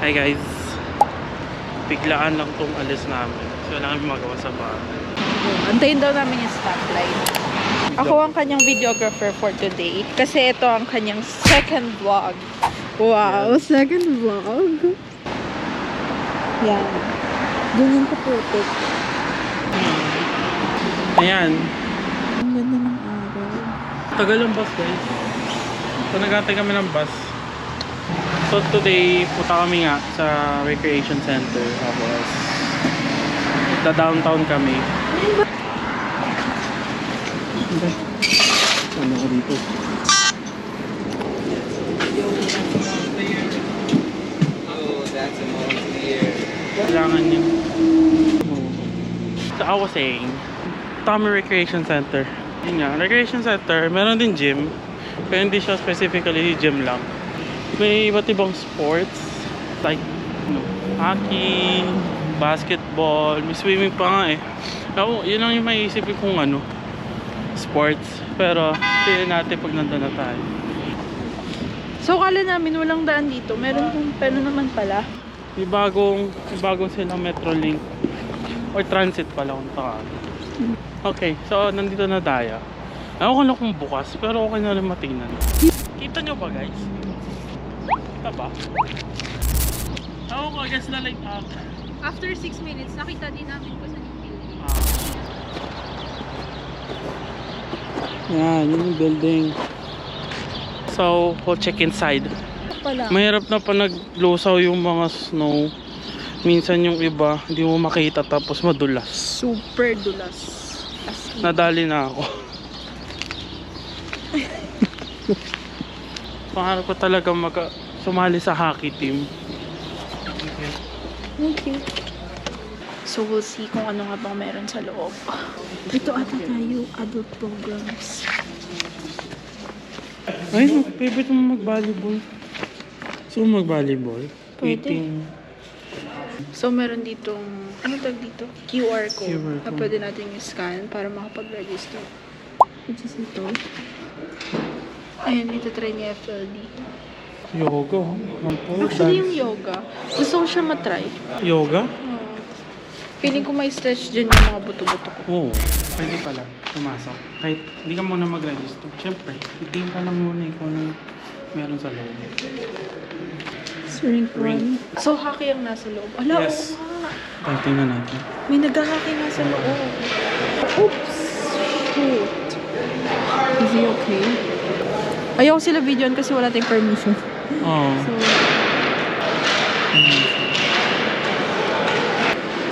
Hi guys, biglaan lang tong alis namin. So wala kami magawa sa bahay. Antayin daw namin yung stoplight. Ako ang kanyang videographer for today. Kasi ito ang kanyang second vlog. Wow, Yes. second vlog. Yan. Ganyan ka putik. Ayan, Ang ganda ng araw. tagal ng bus guys. So nagantay kami ng bus. So today, punta kami nga sa recreation center. Tapos, sa downtown kami. Ano ko dito? Kailangan yun. So I was saying, Tommy Recreation Center. Yun nga, recreation center, meron din gym. Pero hindi siya specifically gym lang. May iba't ibang sports. Like, hockey, basketball, may swimming pa nga eh. Ako, yun lang yung maiisip ko kung ano, sports. Pero, tingnan natin pag nandun na tayo. So, kala namin walang daan dito. Meron kung pero naman pala. May bagong silang Metrolink. Or transit pala kung takano. Okay, so nandito na tayo. Ewan ko lang kung bukas, pero okay na rin matingnan. Kita nyo ba guys? Kita ba? Ewan ko, I guess na light up. After 6 minutes, nakita din namin ko sa building. Yan, yun yung building. So, we'll check inside. Pala. Mahirap na pa naglusaw yung mga snow. Minsan yung iba, hindi mo makita tapos madulas. Super dulas. As in. Nadali na ako. Pangarap ko talaga sumali sa hockey team. Thank you. So we'll see kung ano nga bang meron sa loob. Ito ata tayo, adult programs. Ay, favorite mo mag-volleyball. So, mag-volleyball? Pwede. Eating. So meron ditong, ano tag dito? QR code. QR Na code. pwede natin i-scan para makapag-register. Which is ito. Ayan, ito try ni FLD. Yoga. Actually, yung yoga, gusto ko siya matry. Yoga? Feeling ko may stretch dyan yung mga buto-buto ko. Oo. Pwede pala. Pumasok. Kahit hindi ka muna mag-register. Siyempre, itingin ka lang muna kung anong meron sa loob. Rink Ring. 1. So, hockey ang nasa loob. Ala, Yes. oo nga. Kahit tingnan natin. May nag-hockey nasa loob. Oops! Shoot. Is he okay? Ayoko sila videoan kasi wala tayong permission. Oo.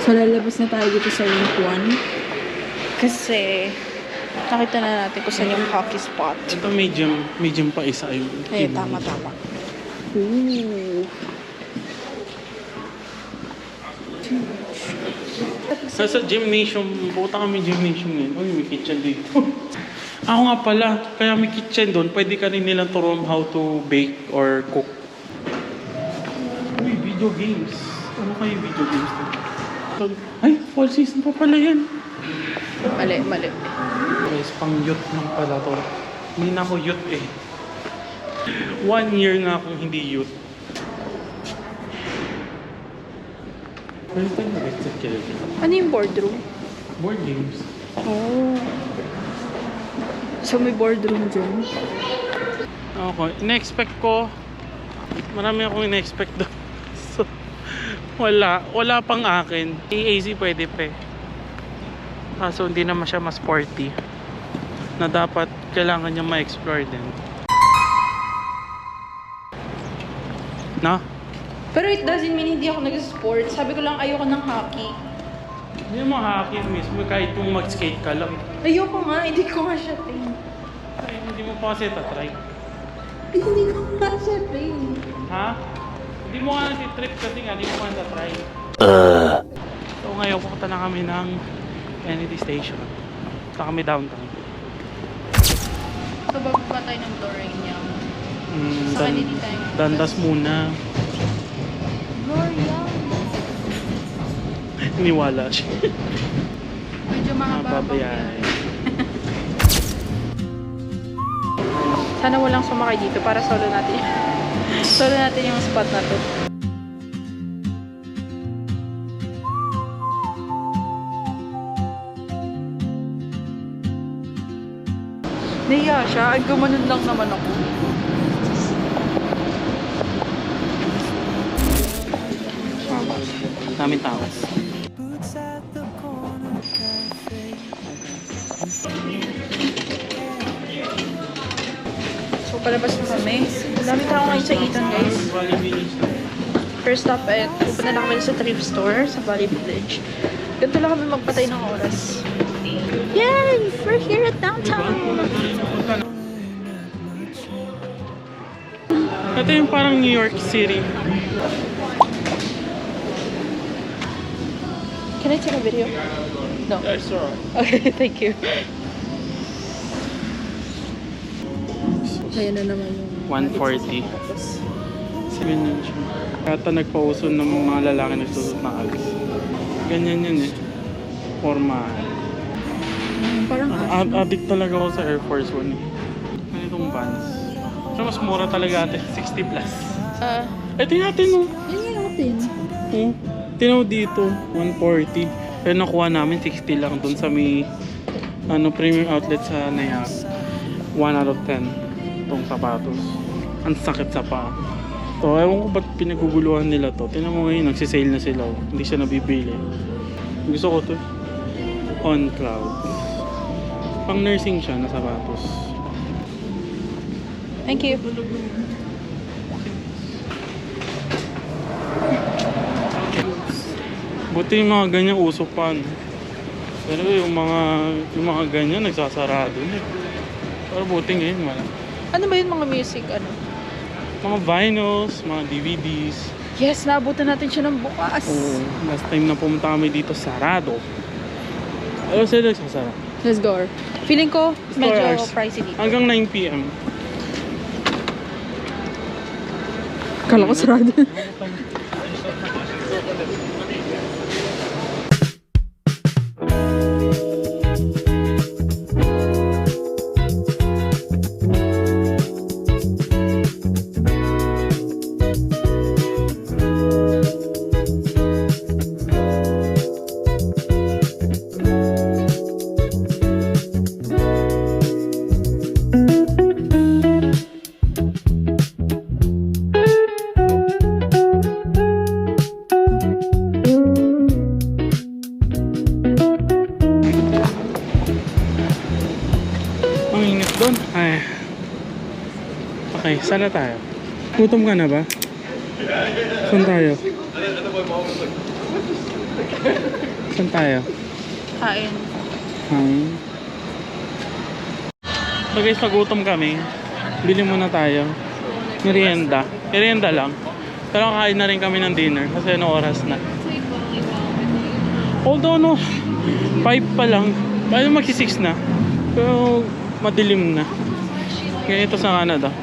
So, lalabas na tayo dito sa Rink 1. Kasi, nakita na natin kung saan yung hockey spot. Ito may gym pa isa yung Ay, tama. Ooh. Sa gymnasium, pupunta kami gymnasium ngayon. Uy, may kitchen dito. Ako nga pala, kaya may kitchen doon, pwede ka rin nilang turuan how to bake or cook. Uy, video games. Ano kayo video games doon? Ay, fall season pa pala yan. Mali. Guys, pang youth lang pala to. Hindi na ako youth eh. 1 year na akong hindi youth. Pwede tayo mag-exit kayo. Ano yung boardroom? Board games. Oh. So, may boardroom dyan. Okay, in-expect ko, marami akong in-expect doon. So, wala pang akin. AAC pwede pa eh. Kaso hindi naman siya mas sporty. Na dapat kailangan niya ma-explore din. No? Pero it doesn't mean hindi ako nag-sports. Sabi ko lang ayoko ng hockey. Hindi mo hockey mismo, kahit kung mag-skate ka lang. Ayoko nga, hindi ko nga siya ting. Ay, hindi mo pa kasi tatry. Hindi ko nga siya ting. Ha? Hindi mo nga nati-trip kasi nga, hindi mo nga tatry. So ngayon, pupunta na kami ng Kennedy Station. Punta kami downtown. So, bababa tayo ng Lorraine. Sa Dan- Kennedy tayo. Dandas muna. Gloria. Niwala siya. Medyo mahaba. Mababayay. Sana walang sumakay dito para solo natin. Solo natin yung spot na to. Nahiya siya. Ay, gumanon lang naman ako. Daming tao. So, palabas na kami. Dami tao ngayon sa Eton, guys. First stop at pupunta na kami sa thrift store sa Valley Village. Ganito lang kami magpatay ng oras. Yay! We're here at downtown! Ito yung parang New York City. Can I take a video? No. Sure. Okay, thank you. Ayan na naman yung 140. Ganyan siya. Kata nagpauso ng mga lalaki nagsusot ng Uggs. Ganyan yun eh. Formal. Parang Addict talaga ako sa Air Force One eh. Ganitong Vans. So mas mura talaga ate, 60 plus. Ito yung atin no. yun yung natin. Oh, tinaw dito, 140. Pero nakuha namin 60 lang dun sa may premium outlet sa Naya. 1 out of 10 itong sapatos. Ang sakit sa paa. So, ewan ko ba't pinaguguluhan nila to. Tingnan mo ngayon, nagsisale na sila. Oh. Hindi siya nabibili. Gusto ko to. On Cloud. Pang nursing siya na sapatos. Thank you. Buti yung mga ganyan uso pa. No? Pero yung mga ganyan nagsasarado na. Pero buti ngayon wala. Ano ba yun mga music? Ano? Mga vinyls, mga DVDs. Yes, naabutan natin siya ng bukas. Oo, last time na pumunta kami dito, sarado. Ano sila nagsasara? Let's go. Feeling ko, medyo hours. pricey dito. Hanggang 9 PM. Kala ko sarado. Ang init doon. Ay. Okay, saan na tayo? Gutom ka na ba? Saan tayo? Saan tayo? Kain. So guys, nagutom kami. Bili muna tayo. Merienda. Merienda lang. Pero kain na rin kami ng dinner kasi ano oras na. Although no, 5 pa lang. Tayo magsi-6 na. Pero madilim na. Ganito sa Canada.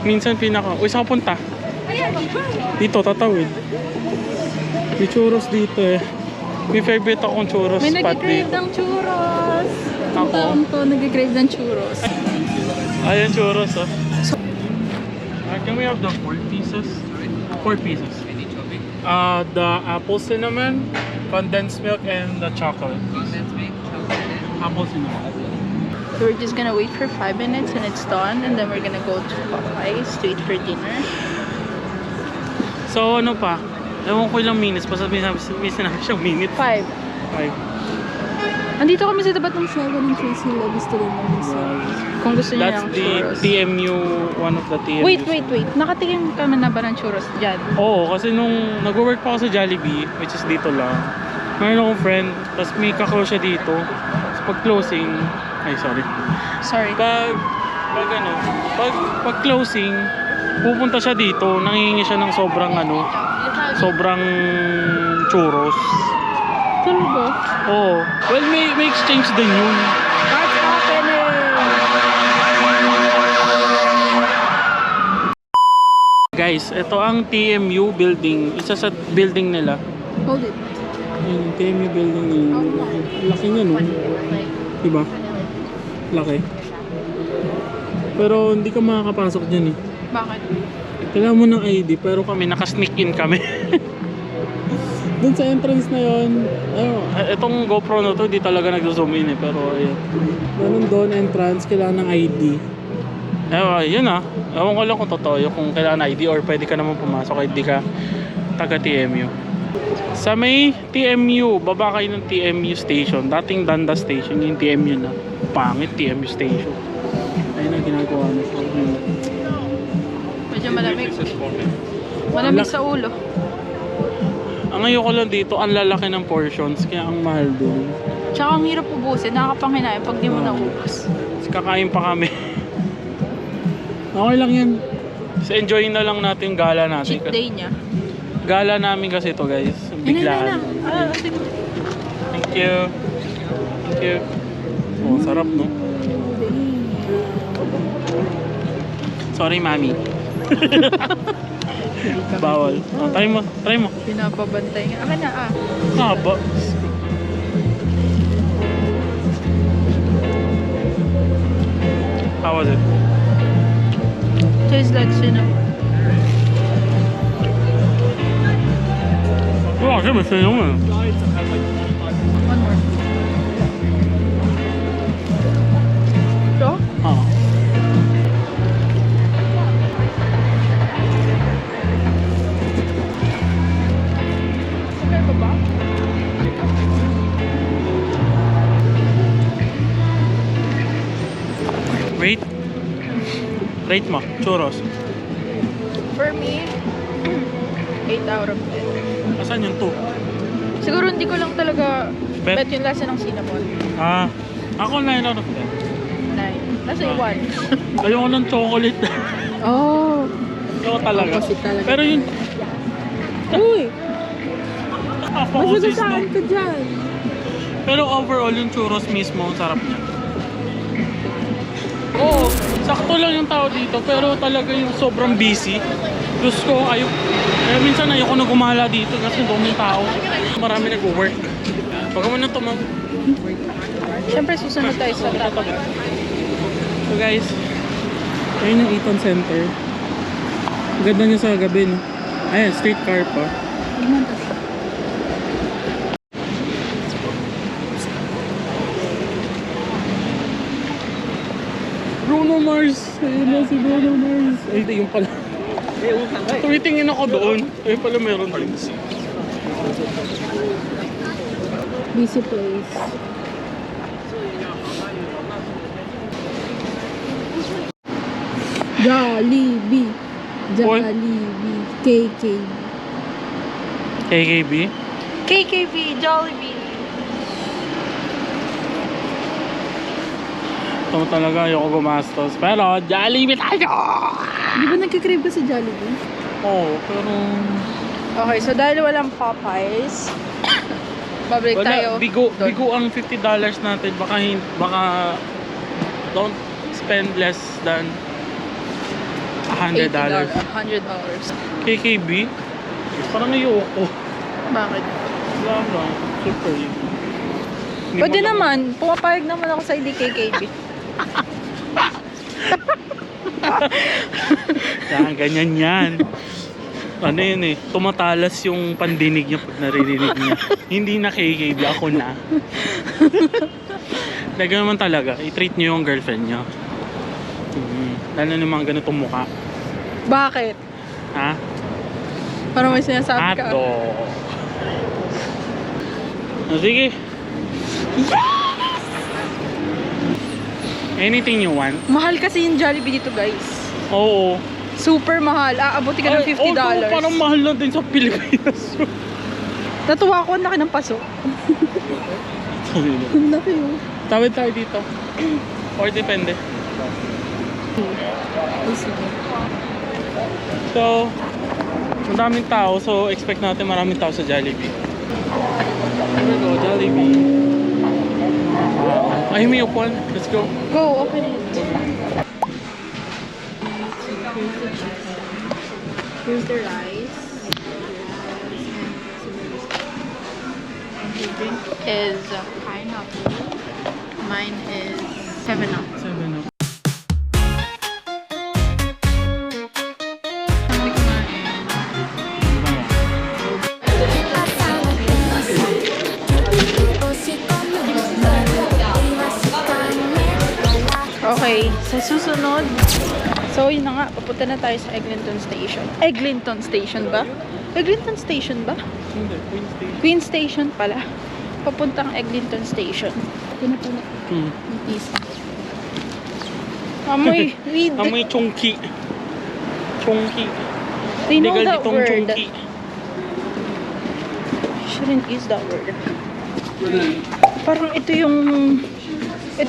Minsan uy, saan ka punta? Dito, tatawid. May churros dito eh. May favorite akong churros May spot nag-crave dito. ng churros. Ang Ako? taon to, nag-crave ng churros. Ayan, churros oh. Can we have the 4 pieces? 4 pieces. The apple cinnamon, condensed milk, and the chocolate. Condensed milk, chocolate. Apple cinnamon. So we're just gonna wait for 5 minutes and it's done. And then we're gonna go to Popeyes to eat for dinner. So ano pa? Ewan ko ilang minutes. Basta may sinabi siyang minute. 5. 5. Andito kami sa tapat ng 7 ng Tracy Lobby's to Kung gusto niyo That's ng the churros. TMU, one of the TMU. Wait. Nakatikim ka na ba ng churros dyan? Oo, kasi nung nag-work pa ako sa Jollibee, which is dito lang, mayroon akong friend, tapos may kakao siya dito. So pag closing, Sorry. pag closing, pupunta siya dito, nangingi siya ng sobrang churros. Talaga? Oo. Well, may exchange din yun. What's happening? Guys, ito ang TMU building. Isa sa building nila. Hold it. Yung TMU building yun. Laki niya, no? Diba? Laki. Pero hindi ka makakapasok dyan eh. Bakit? Kailangan mo ng ID, pero kami, nakasneak in kami. Dun sa entrance na yon, itong GoPro na to, di talaga nag-zoom in eh. Pero ayun. Ganun doon, entrance, kailangan ng ID. Yun Ewan ko lang kung totoo yun, kung kailangan ID or pwede ka naman pumasok kahit di ka taga TMU. Sa may TMU, baba kayo ng TMU station. Dating Danda station, yung TMU na. Pangit TMU station. Ayun ang ginagawa na. Medyo malamig. Malamig sa ulo. Ang ayoko lang dito, ang lalaki ng portions, kaya ang mahal doon. Tsaka ang hirap ubusin. Nakakapanghinayang pag di mo naubos. Kakain pa kami. Okay lang yan. So enjoyin na lang natin yung gala natin. Cheat day niya. Gala namin kasi ito guys. Biglaan. Thank you. Thank you. Oh, sarap no? Sorry mami. Bawal. Try mo. Try mo. Pinapabantay nga. Akin na Haba. How was it? Tastes like cinnamon. Wow, kasi may cinnamon. One more. So? Okay pa ba? Rate mo, churros. For me, 8 out of 10. Asan yung 2? Siguro hindi ko lang talaga Bet? bet yung lasa ng cinnamon. Ako 9 out of 10. 9. Nasa yung 1. Ayoko ng chocolate. Oh. Ayoko talaga. Opposite talaga. Pero yung... Uy! Opposite no? ka dyan. Pero overall yung churros mismo, ang sarap niya. Oo, sakto lang yung tao dito, pero talaga yung sobrang busy. Diyos ko, kaya minsan ayoko na gumala dito kasi daming tao. Marami nag-work. Huwag mo na tumam. Siyempre susunod tayo sa top. So guys, ayun yung Eaton Center. Ang ganda niya sa gabi, no? Ayan, streetcar pa. Bruno Mars! Ayun na si Bruno Mars. Ay, yung pala. Tumitingin ako doon. Ay pala meron din. Busy place. Jollibee. Jollibee. KKB. KKB? KKB. Jollibee. Ito talaga ayoko gumastos. Pero Jollibee tayo! Di ba nagkikrave ka sa Jollibee? Oo, pero... Okay, so dahil walang Popeyes, babalik tayo. Bigo doon. ang $50 natin. Baka don't spend less than $100. $100. KKB? Parang ayoko. Bakit? Wala lang. Super yun. Hindi Pwede mo lang- naman. Pumapayag naman ako sa hindi KKB. Yan, ganyan yan. Ano yun eh, tumatalas yung pandinig niya pag naririnig niya. Hindi na KKB, ako na. Talaga naman talaga, i-treat niyo yung girlfriend niyo. Lalo na yung mga ganitong mukha. Bakit? Ha? Parang may sinasabi ka. Ato. Sige. Anything you want? Mahal kasi yung Jollibee dito, guys. Oo. Super mahal. Aabuti ka ng $50. Although, parang mahal na din sa Pilipinas. Natuwa ko, ang laki ng paso. Ang laki yun. Tawid tayo dito. Or depende. So, ang daming tao. So, expect natin maraming tao sa Jollibee. Here we go, Jollibee. Ay, may upuan. Let's go. Go, open it. Here's the rice. The drink is pineapple. Mine is 7-Up. 7 up. Hindi kumain. Okay, sa susunod. So, yun na nga. Papunta na tayo sa Eglinton Station. Eglinton Station ba? Eglinton Station ba? Hindi, Queen Station. Queen Station pala. Papuntang Eglinton Station. Ito na pala. Hmm. Yung isa. Amoy weed. Amoy chunky. Chunky. They know Legal that ditong word. chunky. Shouldn't use that word. Parang ito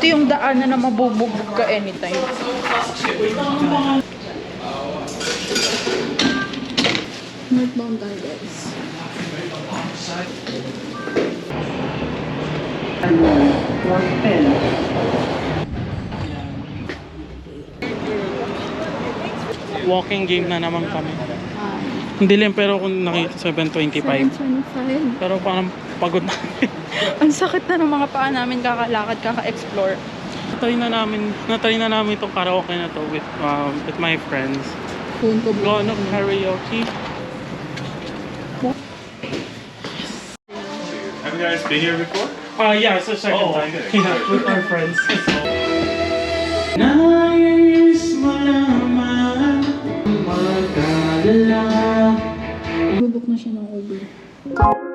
yung daanan na mabububog ka anytime. Northbound tayo, guys. Walking game na naman kami. Hindi lang pero kung nakita 7:25. 7:25. Pero parang pagod na. Ang sakit na ng mga paa namin kakalakad, kaka-explore. Natry na namin itong karaoke na to with my friends. Phone ko Go no karaoke. Have you guys been here before? Yeah, it's the second Oh, time. okay. Yeah, with our friends. Nais malaman magkalala. Bubuk na siya ng Uber.